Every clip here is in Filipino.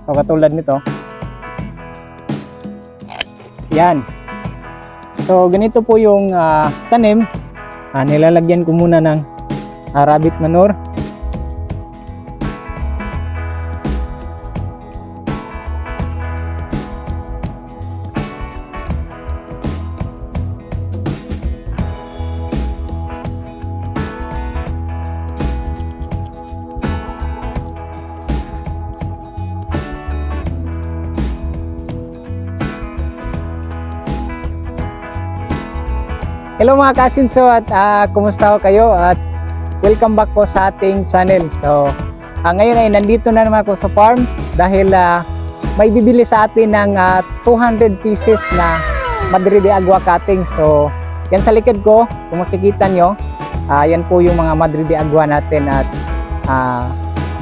So katulad nito. Yan. So ganito po yung tanim. Nilalagyan ko muna ng rabbit manure. Hello mga kasinso at kumusta ho kayo at welcome back po sa ating channel. So ngayon ay nandito na naman ako sa farm dahil may bibili sa atin ng 200 pieces na Madre de Agua cutting. So yan sa likod ko, kung makikita nyo, yan po yung mga Madre de Agua natin at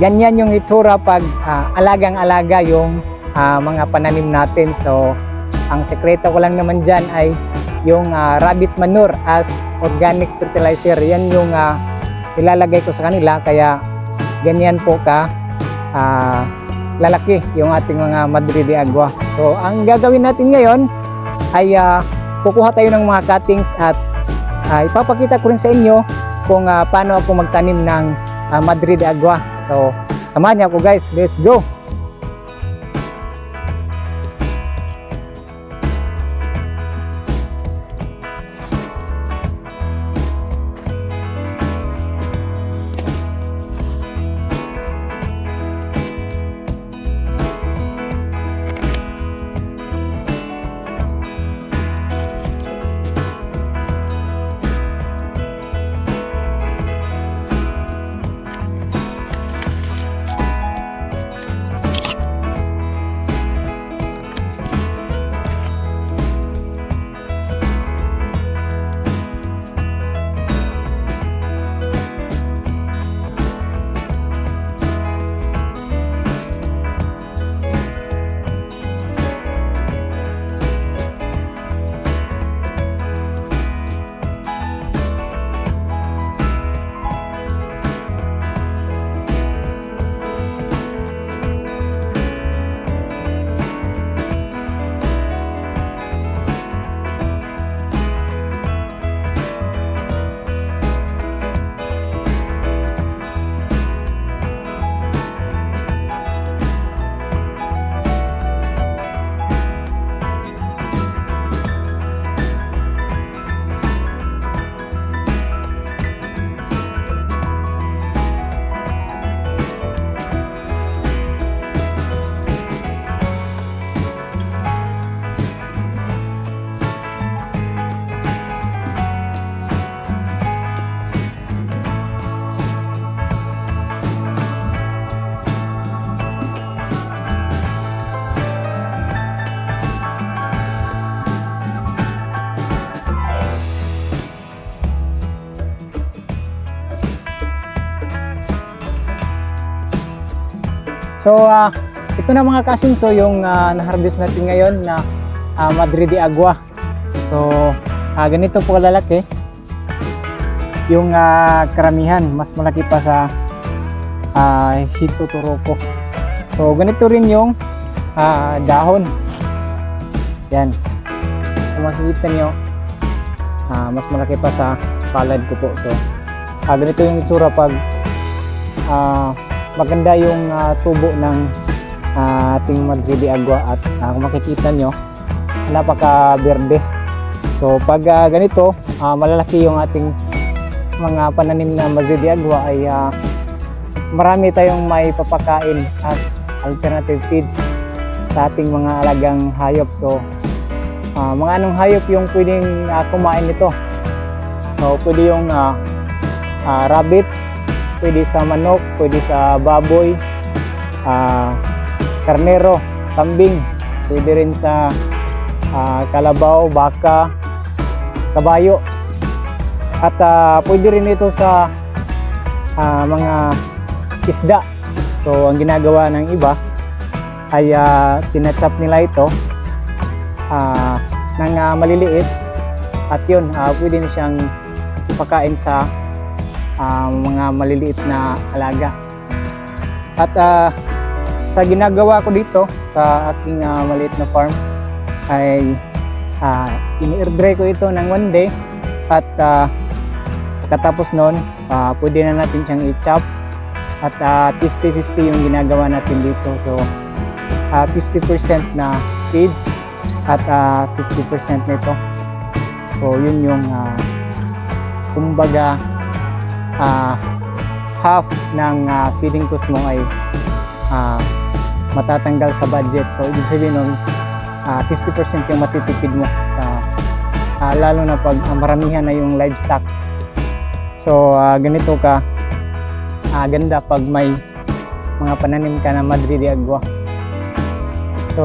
ganyan yung itsura pag alagang-alaga yung mga pananim natin. So ang sekreto ko lang naman dyan ay yung rabbit manure as organic fertilizer. Yan yung ilalagay ko sa kanila, kaya ganyan po ka lalaki yung ating mga Madre de Agua. So ang gagawin natin ngayon ay kukuha tayo ng mga cuttings at ipapakita ko rin sa inyo kung paano ako magtanim ng Madre de Agua. So samahan niyo ako guys, let's go! So ito na mga kasinso yung na-harvest natin ngayon na Madre de Agua. So ganito po kalalaki yung karamihan, mas malaki pa sa Hito Turoko. So ganito rin yung dahon. Yan, kung makikita nyo, mas malaki pa sa palad ko po. So ganito yung itsura pag maganda yung tubo ng ating Madre de Agua at kung makikita nyo, napaka berde. So pag ganito malalaki yung ating mga pananim na Madre de Agua ay marami tayong may papakain as alternative feeds sa ating mga alagang hayop. So mga anong hayop yung pwedeng kumain nito? So pwede yung rabbit, pwede sa manok, pwede sa baboy, karnero, kambing, pwede rin sa kalabaw, baka, kabayo, at pwede rin ito sa mga isda. So ang ginagawa ng iba ay sinachop nila ito ng maliliit at yun pwede na siyang ipakain sa mga maliliit na alaga. At sa ginagawa ko dito sa aking maliit na farm ay ini-air dry ko ito ng 1 day at pagkatapos nun pwede na natin siyang i-chop at 50-50 yung ginagawa natin dito. So 50% na feeds at 50% nito. So yun yung kumbaga half ng feeding cost mo ay matatanggal sa budget. So ibig sabihin nun 50% yung matitipid mo sa lalo na pag maramihan na yung livestock. So ganito ka ganda pag may mga pananim ka na Madre de Agua. So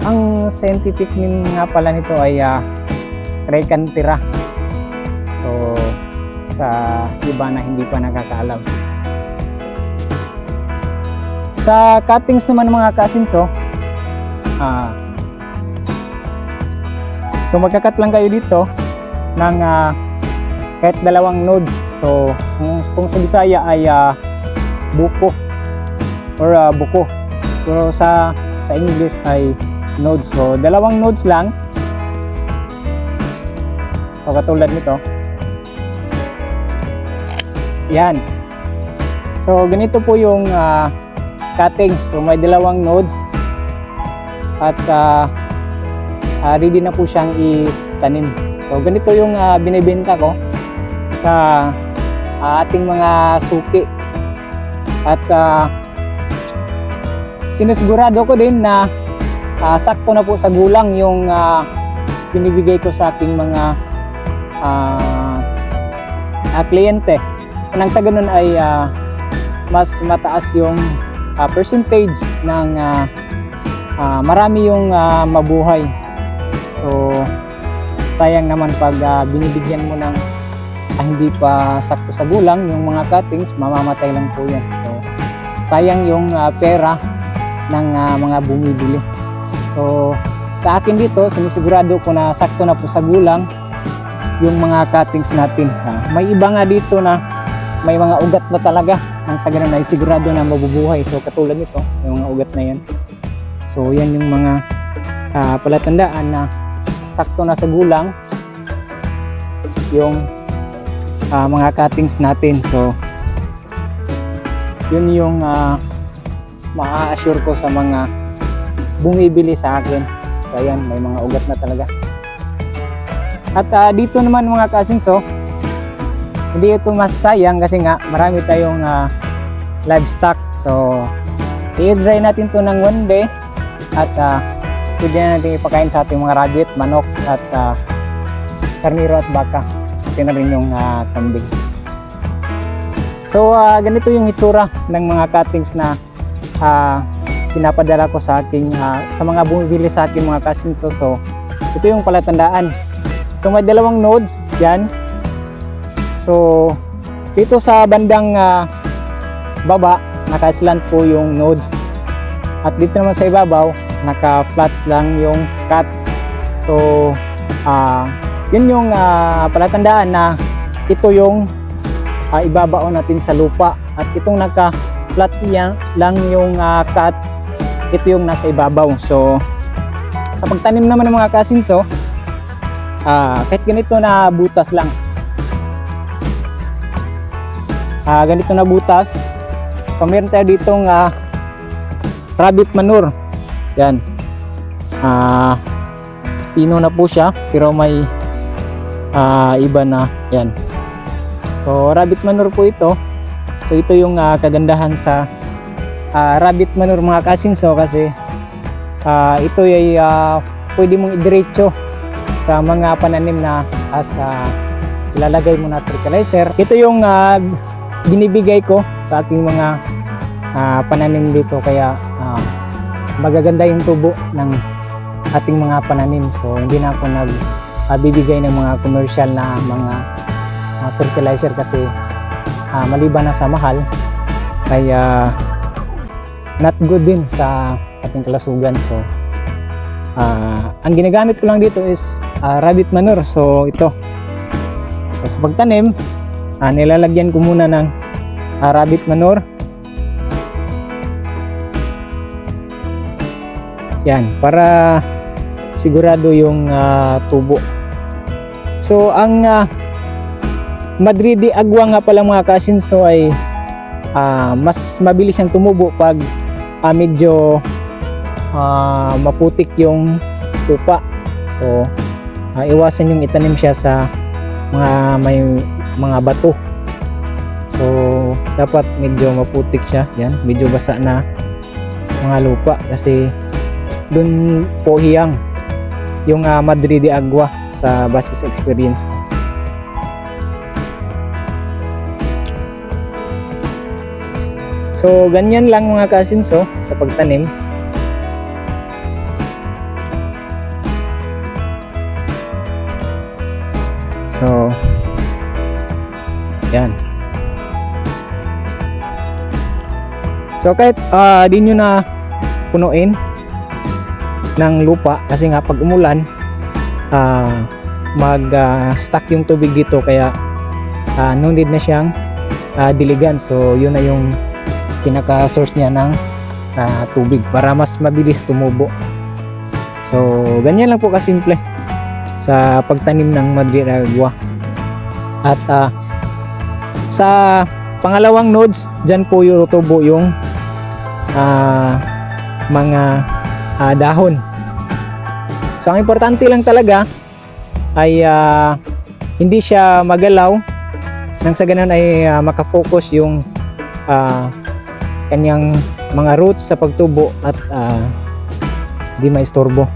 ang scientific name nga pala nito ay Trichantera. So sa iba na hindi pa nakakaalam. Sa cuttings naman mga kasinso, so magkakat lang kayo dito ng kahit 2 nodes. So kung sa Bisaya ay buko or buko, pero sa English ay nodes. So 2 nodes lang. So katulad nito. Yan. So ganito po yung cuttings. So may 2 nodes at ready na po siyang itanim. So ganito yung binibenta ko sa ating mga suki at sinusigurado ko din na sakto na po sa gulang yung binibigay ko sa aking mga kliyente. Nang sa ganun ay mas mataas yung percentage ng marami yung mabuhay. So sayang naman pag binibigyan mo ng hindi pa sakto sa gulang yung mga cuttings, mamamatay lang po yan. So sayang yung pera ng mga bumibili. So sa akin dito sinisigurado ko na sakto na po sa gulang yung mga cuttings natin. May iba nga dito na may mga ugat na talaga, nang sa ganun ay sigurado na mabubuhay. So katulad nito, yung mga ugat na yan. So yan yung mga palatandaan na sakto na sa gulang yung mga cuttings natin. So yun yung ma-assure ko sa mga bumibili sa akin. So ayan, may mga ugat na talaga. At dito naman mga kasinso, hindi ito masayang kasi nga marami tayong livestock. So i-dry natin to ng 1 day at pwede na natin ipakain sa ating mga rabbit, manok at karniro at baka. Ito na rin yung kambing. So ganito yung itsura ng mga cuttings na pinapadala ko sa aking sa mga bumibili sa akin mga kasinso. So ito yung palatandaan. So may 2 nodes yan. So dito sa bandang baba naka-slant po yung nodes at dito naman sa ibabaw naka-flat lang yung cut. So yun yung palatandaan na ito yung ibabaon natin sa lupa at itong naka-flat lang yung cut, ito yung nasa ibabaw. So sa pagtanim naman ng mga kasinso, kahit ganito na butas lang, ganito na butas. So meron tayo ditong rabbit manure. Yan. Pino na po siya pero may iba na yan. So rabbit manure po ito. So ito yung kagandahan sa rabbit manure mga kasinso kasi ito ay pwede mong idiretso sa mga pananim na as ilalagay mo na fertilizer. Ito yung binibigay ko sa aking mga pananim dito, kaya magaganda yung tubo ng ating mga pananim. So hindi na ako nagbibigay ng mga commercial na mga fertilizer kasi maliban na sa mahal kaya not good din sa ating kalasugan. So ang ginagamit ko lang dito is rabbit manure. So ito, so sa pagtanim nilalagyan ko muna ng rabbit manure Yan, para sigurado yung tubo. So ang Madrid de Agua nga pala mga kasinso ay mas mabilis siyang tumubo pag medyo maputik yung lupa. So iwasan yung itanim siya sa may mga bato. So dapat medyo maputik siya, yan, medyo basa na mga lupa kasi dun po hiyang yung Madrid de Agua sa basis experience ko. So ganyan lang mga kasinso sa pagtanim. So yan. So kahit di nyo na punuin ng lupa kasi nga pag umulan mag-stuck yung tubig dito, kaya no need na siyang diligan. So yun na yung pinaka source niya ng tubig para mas mabilis tumubo. So ganyan lang po kasimple sa pagtanim ng Madrid de Agua. At sa pangalawang nodes, dyan po yung tubo yung mga dahon. So ang importante lang talaga ay hindi siya magalaw, nang sa ganun ay makafocus yung kanyang mga roots sa pagtubo at di maistorbo.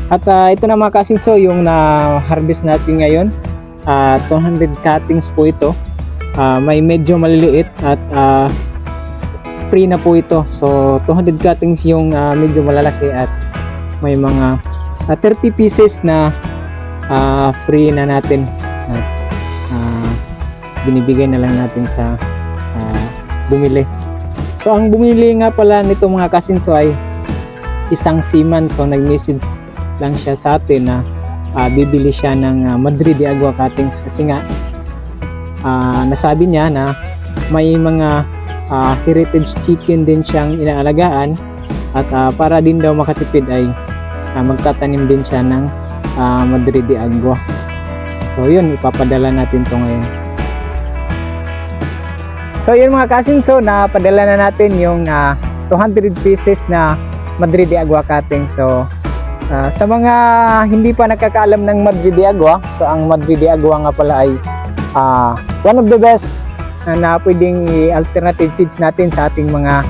At ito na mga kasinso yung na-harvest natin ngayon. 200 cuttings po ito. May medyo maliliit at free na po ito. So 200 cuttings yung medyo malalaki at may mga 30 pieces na free na natin. At binibigay na lang natin sa bumili. So ang bumili nga pala nito mga kasinso ay isang seaman. So nag-message lang siya sa atin na bibili siya ng Madrid de Agua cuttings kasi nga nasabi niya na may mga heritage chicken din siyang inaalagaan at para din daw makatipid ay magtatanim din siya ng Madrid de Agua. So yun, ipapadala natin to ngayon. So yun mga kasinso, napadala na natin yung 200 pieces na Madrid de Agua cutting. So sa mga hindi pa nakakaalam ng Madrid de Agua, so ang Madrid de Agua nga pala ay one of the best na pwedeng alternative feeds natin sa ating mga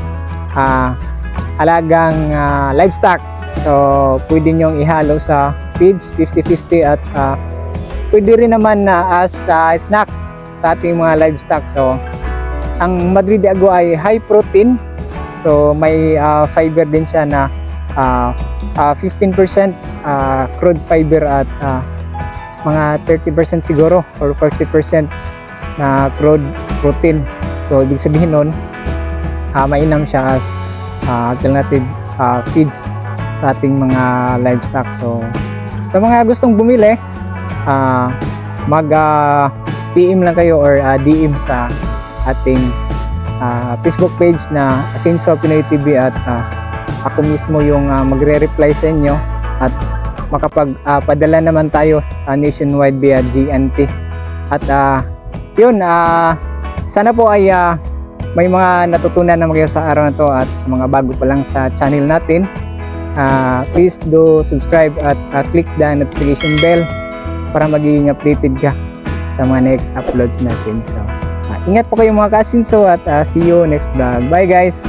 alagang livestock. So pwede nyong ihalo sa feeds 50-50 at pwede rin naman na as snack sa ating mga livestock. So ang Madrid de Agua ay high protein, so may fiber din siya na 15% crude fiber at mga 30% siguro or 40% na crude protein. So ibig sabihin nun mainam siya as alternative feeds sa ating mga livestock. So sa mga gustong bumili, mag PM lang kayo or DM sa ating Facebook page na Asinso Pinoy TV at ako mismo yung magre-reply sa inyo at makapagpadala naman tayo nationwide via GNT. At yun, sana po ay may mga natutunan naman kayo sa araw na to. At sa mga bago pa lang sa channel natin, please do subscribe at click the notification bell para magiging updated ka sa mga next uploads natin. So ingat po kayo mga kasinso at see you next vlog. Bye guys!